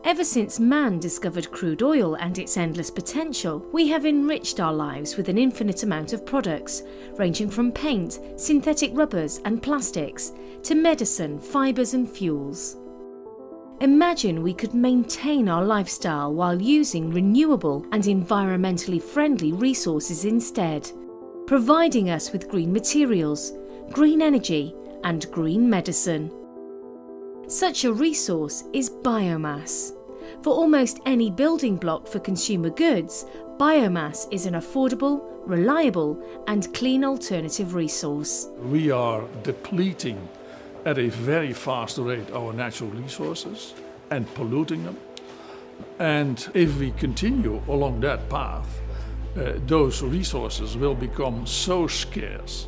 Ever since man discovered crude oil and its endless potential, we have enriched our lives with an infinite amount of products, ranging from paint, synthetic rubbers and plastics, to medicine, fibres and fuels. Imagine we could maintain our lifestyle while using renewable and environmentally friendly resources instead, providing us with green materials, green energy and green medicine. Such a resource is biomass. For almost any building block for consumer goods, biomass is an affordable, reliable and clean alternative resource. We are depleting at a very fast rate our natural resources and polluting them. And if we continue along that path, those resources will become so scarce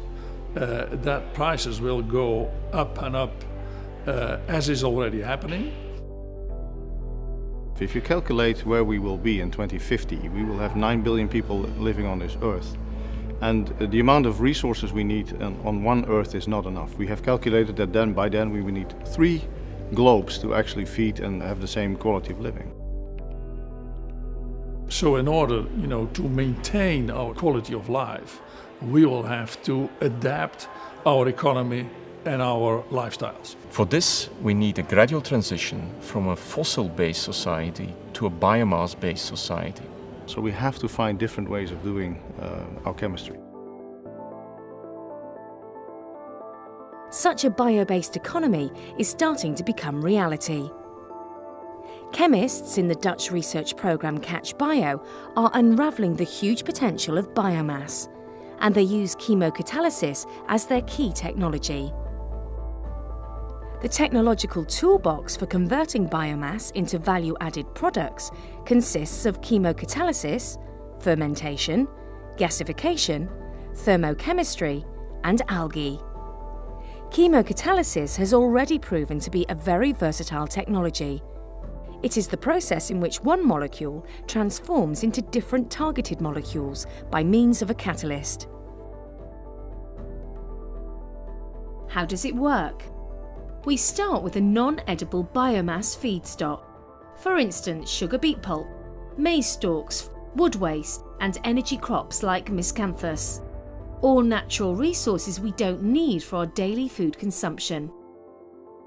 that prices will go up and up, as is already happening. If you calculate where we will be in 2050, we will have 9 billion people living on this earth. And the amount of resources we need on one earth is not enough. We have calculated that by then we will need 3 globes to actually feed and have the same quality of living. So in order, to maintain our quality of life, we will have to adapt our economy and our lifestyles. For this, we need a gradual transition from a fossil-based society to a biomass-based society. So we have to find different ways of doing our chemistry. Such a bio-based economy is starting to become reality. Chemists in the Dutch research programme CatchBio are unravelling the huge potential of biomass, and they use chemocatalysis as their key technology. The technological toolbox for converting biomass into value-added products consists of chemocatalysis, fermentation, gasification, thermochemistry, and algae. Chemocatalysis has already proven to be a very versatile technology. It is the process in which one molecule transforms into different targeted molecules by means of a catalyst. How does it work? We start with a non-edible biomass feedstock. For instance, sugar beet pulp, maize stalks, wood waste, and energy crops like miscanthus. All natural resources we don't need for our daily food consumption.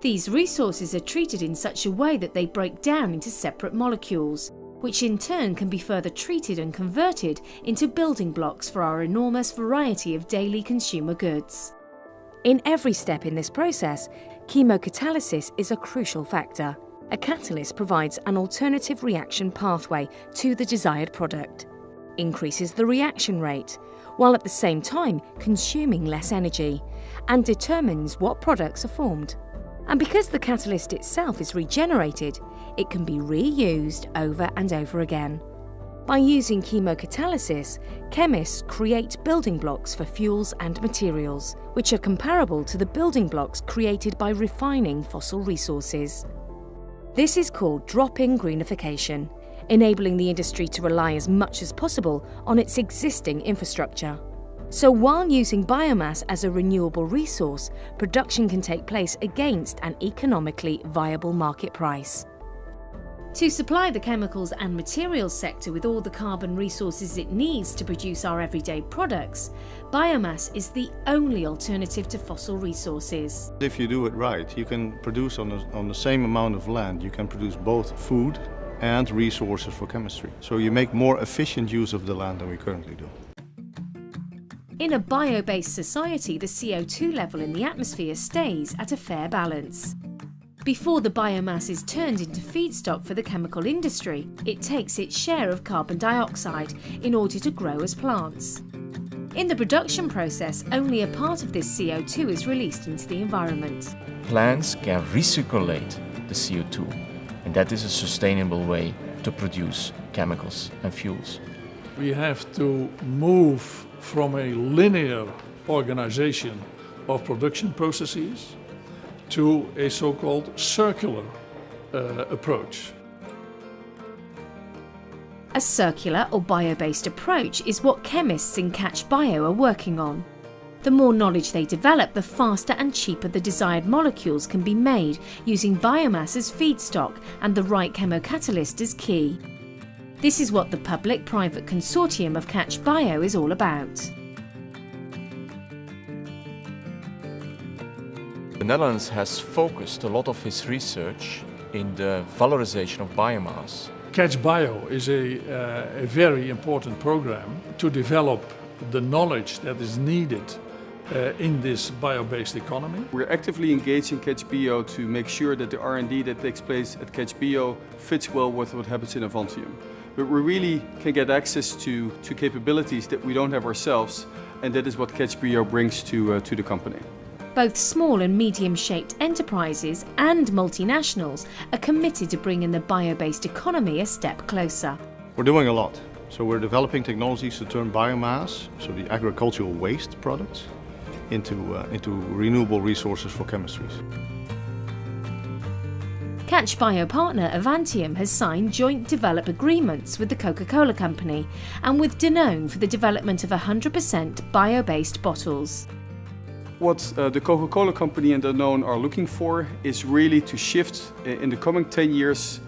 These resources are treated in such a way that they break down into separate molecules, which in turn can be further treated and converted into building blocks for our enormous variety of daily consumer goods. In every step in this process, chemocatalysis is a crucial factor. A catalyst provides an alternative reaction pathway to the desired product, increases the reaction rate, while at the same time consuming less energy, and determines what products are formed. And because the catalyst itself is regenerated, it can be reused over and over again. By using chemocatalysis, chemists create building blocks for fuels and materials, which are comparable to the building blocks created by refining fossil resources. This is called drop-in greenification, enabling the industry to rely as much as possible on its existing infrastructure. So while using biomass as a renewable resource, production can take place against an economically viable market price. To supply the chemicals and materials sector with all the carbon resources it needs to produce our everyday products, biomass is the only alternative to fossil resources. If you do it right, you can produce on the same amount of land, you can produce both food and resources for chemistry. So you make more efficient use of the land than we currently do. In a bio-based society, the CO2 level in the atmosphere stays at a fair balance. Before the biomass is turned into feedstock for the chemical industry, it takes its share of carbon dioxide in order to grow as plants. In the production process, only a part of this CO2 is released into the environment. Plants can recirculate the CO2, and that is a sustainable way to produce chemicals and fuels. We have to move from a linear organization of production processes to a so-called circular approach. A circular or bio-based approach is what chemists in CatchBio are working on. The more knowledge they develop, the faster and cheaper the desired molecules can be made using biomass as feedstock and the right chemocatalyst as key. This is what the public-private consortium of CatchBio is all about. The Netherlands has focused a lot of its research in the valorization of biomass. CatchBio is a very important program to develop the knowledge that is needed in this bio-based economy. We're actively engaged in CatchBio to make sure that the R&D that takes place at CatchBio fits well with what happens in Avantium. But we really can get access to capabilities that we don't have ourselves, and that is what CatchBio brings to the company. Both small and medium-shaped enterprises and multinationals are committed to bringing the bio-based economy a step closer. We're doing a lot. So we're developing technologies to turn biomass, so the agricultural waste products, into renewable resources for chemistries. CatchBio partner Avantium has signed joint develop agreements with the Coca-Cola Company and with Danone for the development of 100% bio-based bottles. What the Coca-Cola Company and Danone are looking for is really to shift in the coming 10 years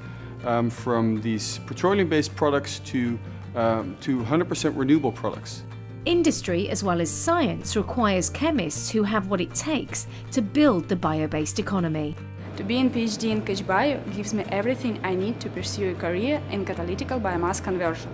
from these petroleum-based products to 100% renewable products. Industry as well as science requires chemists who have what it takes to build the bio-based economy. To be in PhD in CatchBio gives me everything I need to pursue a career in catalytical biomass conversion.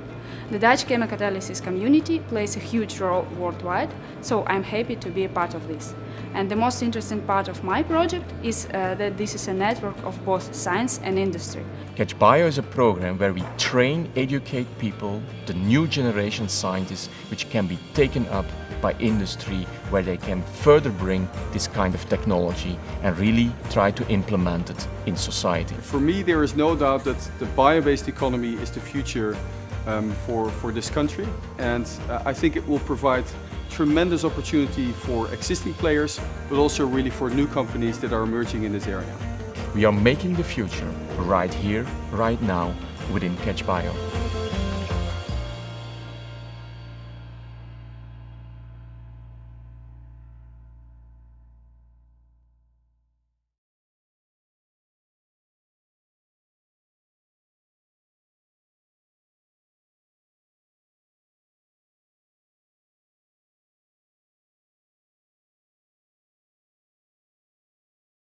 The Dutch chemocatalysis community plays a huge role worldwide, so I'm happy to be a part of this. And the most interesting part of my project is that this is a network of both science and industry. CatchBio is a program where we train, educate people, the new generation scientists, which can be taken up by industry, where they can further bring this kind of technology and really try to implement it in society. For me, there is no doubt that the bio-based economy is the future for this country, and I think it will provide tremendous opportunity for existing players, but also really for new companies that are emerging in this area. We are making the future right here, right now, within CatchBio.